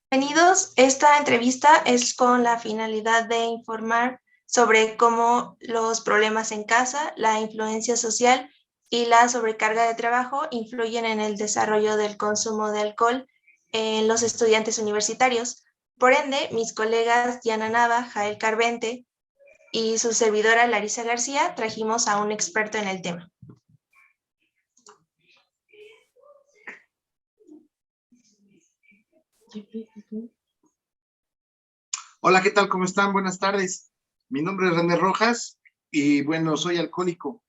Bienvenidos. Esta entrevista es con la finalidad de informar sobre cómo los problemas en casa, la influencia social y la sobrecarga de trabajo influyen en el desarrollo del consumo de alcohol en los estudiantes universitarios. Por ende, mis colegas Diana Nava, Jael Carvente y su servidora Larisa García trajimos a un experto en el tema. Hola, ¿qué tal? ¿Cómo están? Buenas tardes. Mi nombre es René Rojas y bueno, soy alcohólico.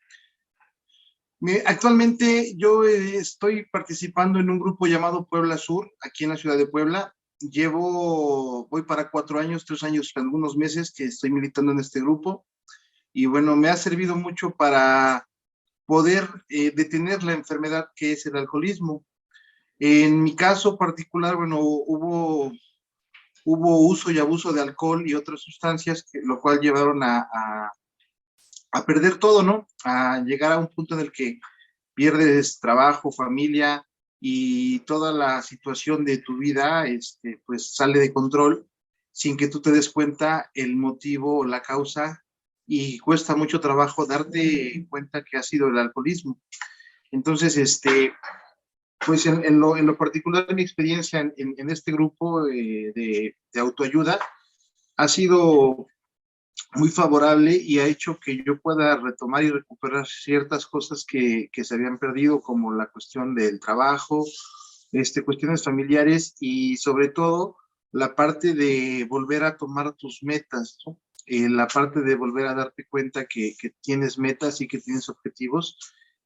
Actualmente yo estoy participando en un grupo llamado Puebla Sur, aquí en la ciudad de Puebla. Voy para 4 años, 3 años, algunos meses que estoy militando en este grupo. Y bueno, me ha servido mucho para poder detener la enfermedad que es el alcoholismo. En mi caso particular, bueno, hubo uso y abuso de alcohol y otras sustancias, lo cual llevaron a perder todo, ¿no? A llegar a un punto en el que pierdes trabajo, familia y toda la situación de tu vida, pues sale de control sin que tú te des cuenta el motivo o la causa, y cuesta mucho trabajo darte cuenta que ha sido el alcoholismo. Entonces, pues en lo particular, mi experiencia en este grupo de autoayuda ha sido muy favorable y ha hecho que yo pueda retomar y recuperar ciertas cosas que se habían perdido, como la cuestión del trabajo, cuestiones familiares y sobre todo la parte de volver a tomar tus metas, ¿no? La parte de volver a darte cuenta que tienes metas y que tienes objetivos,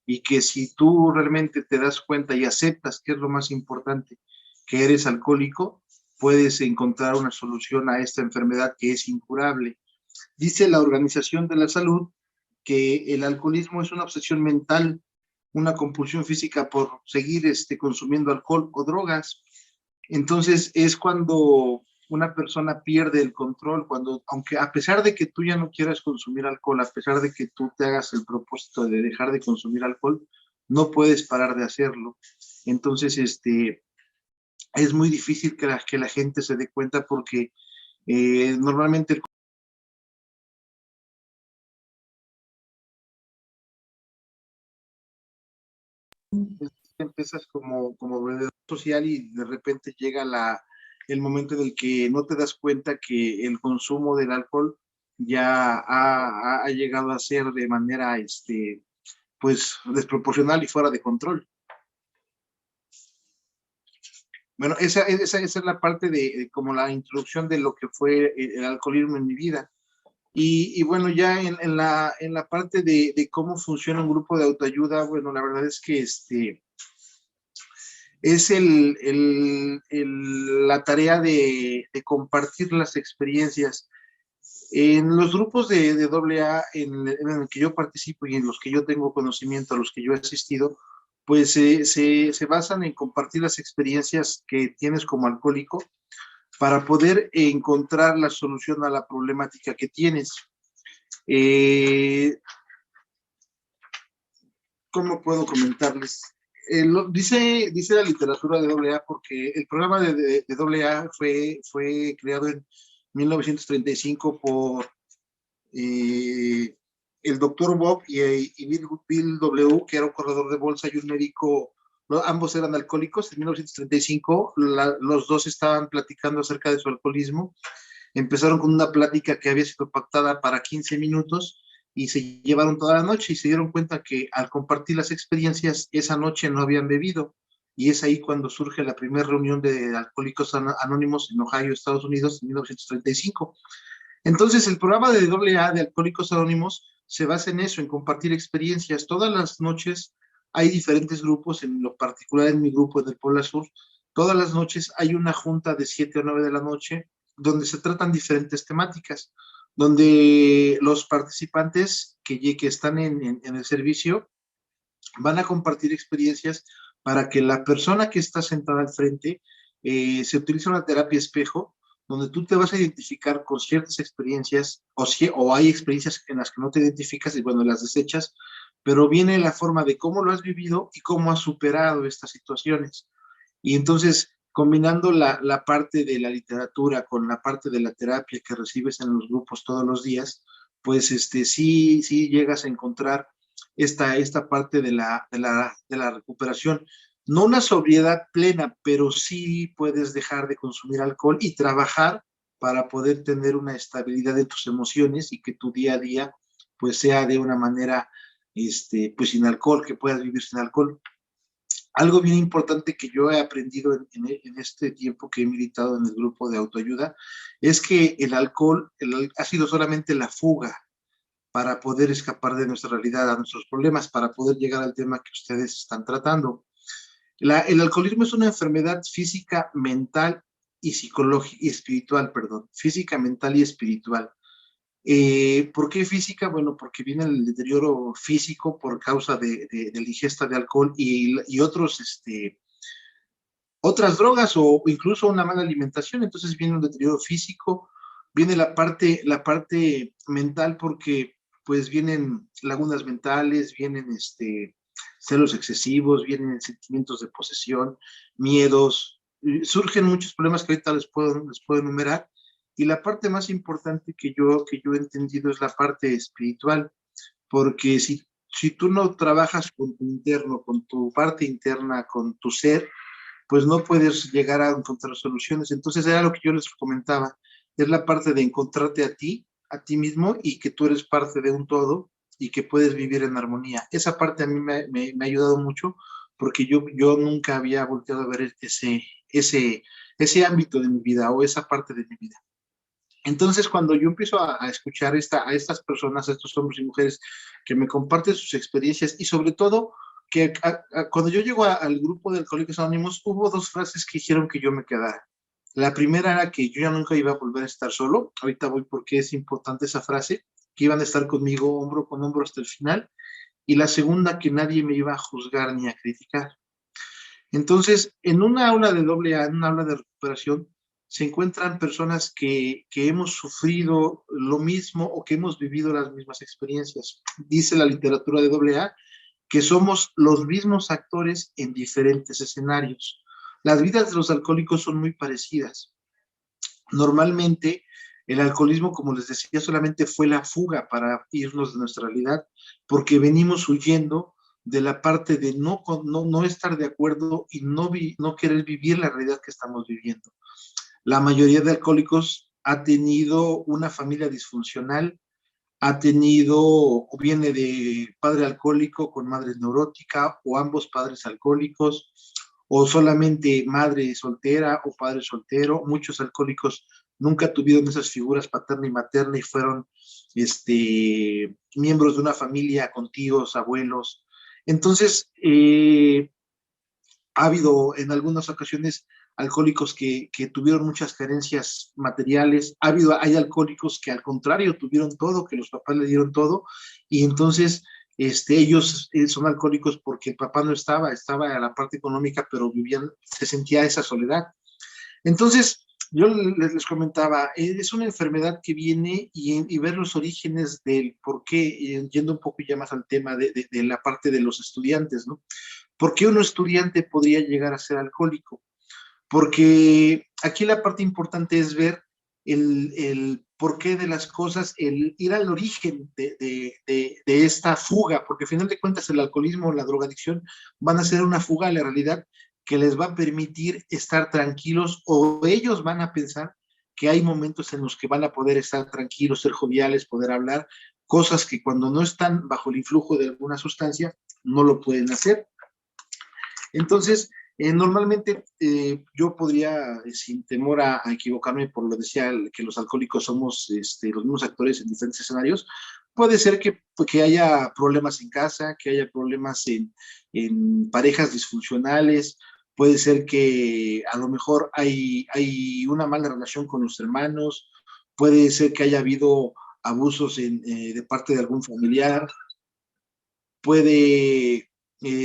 y que si tú realmente te das cuenta y aceptas, que es lo más importante, que eres alcohólico, puedes encontrar una solución a esta enfermedad que es incurable. Dice la Organización de la Salud que el alcoholismo es una obsesión mental, una compulsión física por seguir consumiendo alcohol o drogas. Entonces es cuando una persona pierde el control, cuando, aunque a pesar de que tú ya no quieras consumir alcohol, a pesar de que tú te hagas el propósito de dejar de consumir alcohol, no puedes parar de hacerlo. Entonces, es muy difícil que la gente se dé cuenta, porque normalmente empiezas como vendedor social y de repente llega el momento en el que no te das cuenta que el consumo del alcohol ya ha llegado a ser de manera pues desproporcional y fuera de control. Bueno, esa es la parte de como la introducción de lo que fue el alcoholismo en mi vida. Y bueno, ya en la parte de cómo funciona un grupo de autoayuda, bueno, la verdad es que es la tarea de compartir las experiencias. En los grupos de AA en el que yo participo y en los que yo tengo conocimiento, a los que yo he asistido, pues se basan en compartir las experiencias que tienes como alcohólico para poder encontrar la solución a la problemática que tienes. ¿Cómo puedo comentarles? Dice la literatura de AA, porque el programa de AA fue creado en 1935 por el doctor Bob y Bill W., que era un corredor de bolsa y un médico. ¿No? Ambos eran alcohólicos. En 1935 los dos estaban platicando acerca de su alcoholismo. Empezaron con una plática que había sido pactada para 15 minutos y se llevaron toda la noche, y se dieron cuenta que al compartir las experiencias esa noche no habían bebido, y es ahí cuando surge la primera reunión de Alcohólicos Anónimos en Ohio, Estados Unidos, en 1935. Entonces el programa de AA de Alcohólicos Anónimos se basa en eso, en compartir experiencias. Todas las noches hay diferentes grupos, en lo particular en mi grupo del Puebla Sur, todas las noches hay una junta de 7 a 9 de la noche donde se tratan diferentes temáticas, donde los participantes que están en el servicio van a compartir experiencias para que la persona que está sentada al frente se utilice una terapia espejo, donde tú te vas a identificar con ciertas experiencias, o hay experiencias en las que no te identificas y bueno, las desechas, pero viene la forma de cómo lo has vivido y cómo has superado estas situaciones. Y entonces combinando la parte de la literatura con la parte de la terapia que recibes en los grupos todos los días, pues sí llegas a encontrar esta parte de la recuperación. No una sobriedad plena, pero sí puedes dejar de consumir alcohol y trabajar para poder tener una estabilidad de tus emociones y que tu día a día pues sea de una manera pues sin alcohol, que puedas vivir sin alcohol. Algo bien importante que yo he aprendido en este tiempo que he militado en el grupo de autoayuda es que el alcohol ha sido solamente la fuga para poder escapar de nuestra realidad, a nuestros problemas, para poder llegar al tema que ustedes están tratando. El alcoholismo es una enfermedad física, mental y psicológica y espiritual, perdón, física, mental y espiritual. ¿Por qué física? Bueno, porque viene el deterioro físico por causa de la ingesta de alcohol y otras drogas o incluso una mala alimentación. Entonces viene un deterioro físico, viene la parte mental porque pues vienen lagunas mentales, vienen celos excesivos, vienen sentimientos de posesión, miedos, surgen muchos problemas que ahorita les puedo enumerar. Y la parte más importante que yo he entendido es la parte espiritual, porque si tú no trabajas con tu interno, con tu parte interna, con tu ser, pues no puedes llegar a encontrar soluciones. Entonces era lo que yo les comentaba, es la parte de encontrarte a ti mismo y que tú eres parte de un todo y que puedes vivir en armonía. Esa parte a mí me ha ayudado mucho porque yo nunca había volteado a ver ese ámbito de mi vida o esa parte de mi vida. Entonces, cuando yo empiezo a escuchar a estas personas, a estos hombres y mujeres que me comparten sus experiencias y sobre todo que cuando yo llego al grupo de Alcohólicos Anónimos, hubo dos frases que hicieron que yo me quedara. La primera era que yo ya nunca iba a volver a estar solo. Ahorita voy porque es importante esa frase, que iban a estar conmigo hombro con hombro hasta el final. Y la segunda, que nadie me iba a juzgar ni a criticar. Entonces, en una aula de doble A, en una aula de recuperación, se encuentran personas que hemos sufrido lo mismo o que hemos vivido las mismas experiencias. Dice la literatura de doble A que somos los mismos actores en diferentes escenarios. Las vidas de los alcohólicos son muy parecidas. Normalmente, el alcoholismo, como les decía, solamente fue la fuga para irnos de nuestra realidad, porque venimos huyendo de la parte de no estar de acuerdo y no querer vivir la realidad que estamos viviendo. La mayoría de alcohólicos ha tenido una familia disfuncional, ha tenido o viene de padre alcohólico con madre neurótica o ambos padres alcohólicos o solamente madre soltera o padre soltero. Muchos alcohólicos nunca tuvieron esas figuras paterna y materna y fueron miembros de una familia con tíos, abuelos. Entonces, ha habido en algunas ocasiones alcohólicos que tuvieron muchas carencias materiales, hay alcohólicos que al contrario tuvieron todo, que los papás le dieron todo, y entonces ellos son alcohólicos porque el papá no estaba a la parte económica, pero se sentía esa soledad. Entonces, yo les comentaba, es una enfermedad que viene y ver los orígenes del por qué, yendo un poco ya más al tema de la parte de los estudiantes, ¿no? ¿Por qué un estudiante podría llegar a ser alcohólico? Porque aquí la parte importante es ver el porqué de las cosas, el ir al origen de esta fuga, porque al final de cuentas el alcoholismo o la drogadicción van a ser una fuga a la realidad que les va a permitir estar tranquilos o ellos van a pensar que hay momentos en los que van a poder estar tranquilos, ser joviales, poder hablar, cosas que cuando no están bajo el influjo de alguna sustancia no lo pueden hacer. Entonces, normalmente yo podría, sin temor a equivocarme, por lo decía, que los alcohólicos somos los mismos actores en diferentes escenarios, puede ser que haya problemas en casa, que haya problemas en parejas disfuncionales, puede ser que a lo mejor hay una mala relación con los hermanos, puede ser que haya habido abusos de parte de algún familiar, puede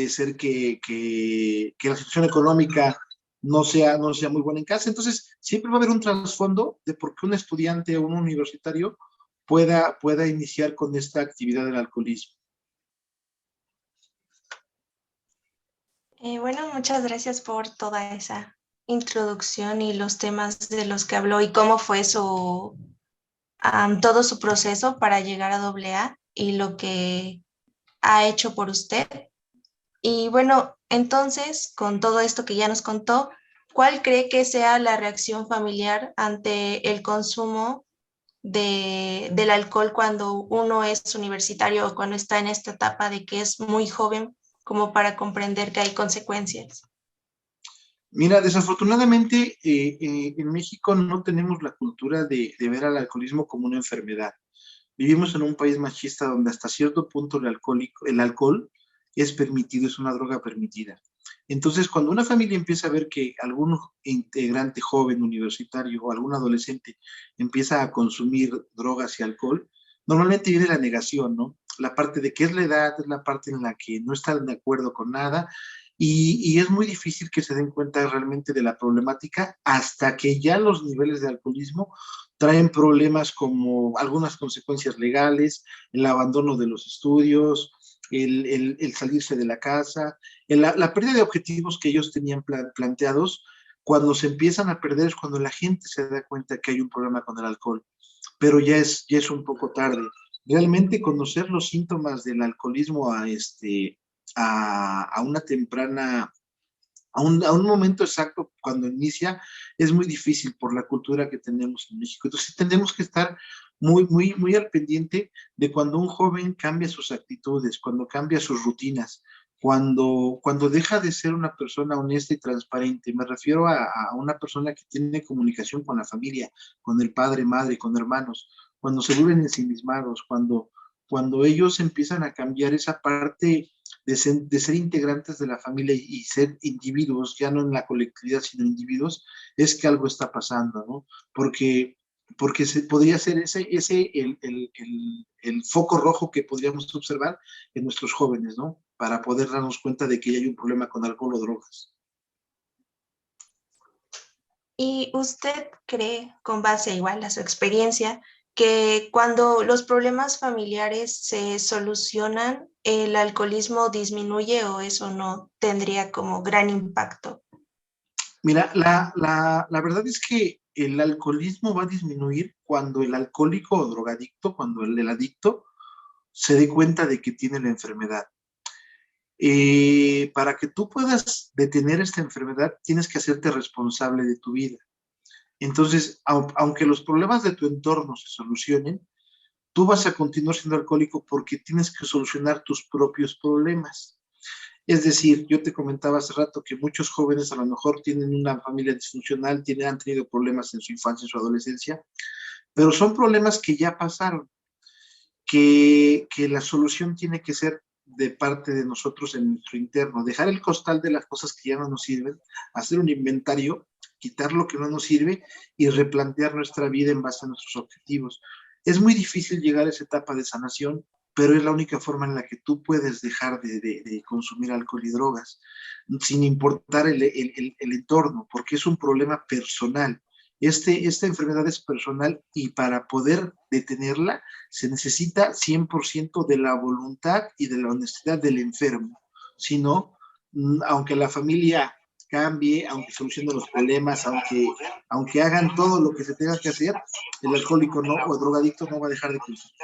ser que la situación económica no sea muy buena en casa. Entonces, siempre va a haber un trasfondo de por qué un estudiante o un universitario pueda iniciar con esta actividad del alcoholismo. Bueno, muchas gracias por toda esa introducción y los temas de los que habló y cómo fue todo su proceso para llegar a AA y lo que ha hecho por usted. Y bueno, entonces, con todo esto que ya nos contó, ¿cuál cree que sea la reacción familiar ante el consumo del alcohol cuando uno es universitario o cuando está en esta etapa de que es muy joven como para comprender que hay consecuencias? Mira, desafortunadamente en México no tenemos la cultura de ver al alcoholismo como una enfermedad. Vivimos en un país machista donde hasta cierto punto el alcohol es permitido, es una droga permitida. Entonces, cuando una familia empieza a ver que algún integrante joven universitario o algún adolescente empieza a consumir drogas y alcohol, normalmente viene la negación, ¿no? La parte de que es la edad, es la parte en la que no están de acuerdo con nada y es muy difícil que se den cuenta realmente de la problemática hasta que ya los niveles de alcoholismo traen problemas como algunas consecuencias legales, el abandono de los estudios, el salirse de la casa, la pérdida de objetivos que ellos tenían planteados. Cuando se empiezan a perder es cuando la gente se da cuenta que hay un problema con el alcohol, pero ya es un poco tarde. Realmente conocer los síntomas del alcoholismo a una temprana a un momento exacto cuando inicia, es muy difícil por la cultura que tenemos en México. Entonces tenemos que estar muy al pendiente de cuando un joven cambia sus actitudes, cuando cambia sus rutinas, cuando deja de ser una persona honesta y transparente. Me refiero a una persona que tiene comunicación con la familia, con el padre, madre, con hermanos, cuando se vuelven ensimismados, cuando ellos empiezan a cambiar esa parte de ser integrantes de la familia y ser individuos, ya no en la colectividad, sino individuos, es que algo está pasando, ¿no? Porque podría ser ese el foco rojo que podríamos observar en nuestros jóvenes, ¿no? Para poder darnos cuenta de que ya hay un problema con alcohol o drogas. ¿Y usted cree, con base igual a su experiencia, que cuando los problemas familiares se solucionan, el alcoholismo disminuye o eso no tendría como gran impacto? Mira, la verdad es que el alcoholismo va a disminuir cuando el alcohólico o drogadicto, cuando el adicto se dé cuenta de que tiene la enfermedad. Para que tú puedas detener esta enfermedad, tienes que hacerte responsable de tu vida. Entonces, aunque los problemas de tu entorno se solucionen, tú vas a continuar siendo alcohólico porque tienes que solucionar tus propios problemas. Es decir, yo te comentaba hace rato que muchos jóvenes a lo mejor tienen una familia disfuncional, han tenido problemas en su infancia, en su adolescencia, pero son problemas que ya pasaron, que la solución tiene que ser de parte de nosotros en nuestro interno, dejar el costal de las cosas que ya no nos sirven, hacer un inventario, quitar lo que no nos sirve y replantear nuestra vida en base a nuestros objetivos. Es muy difícil llegar a esa etapa de sanación, pero es la única forma en la que tú puedes dejar de consumir alcohol y drogas, sin importar el entorno, porque es un problema personal. Esta enfermedad es personal y para poder detenerla se necesita 100% de la voluntad y de la honestidad del enfermo. Si no, aunque la familia cambie, aunque solucione los problemas, aunque hagan todo lo que se tenga que hacer, el alcohólico no o el drogadicto no va a dejar de consumir.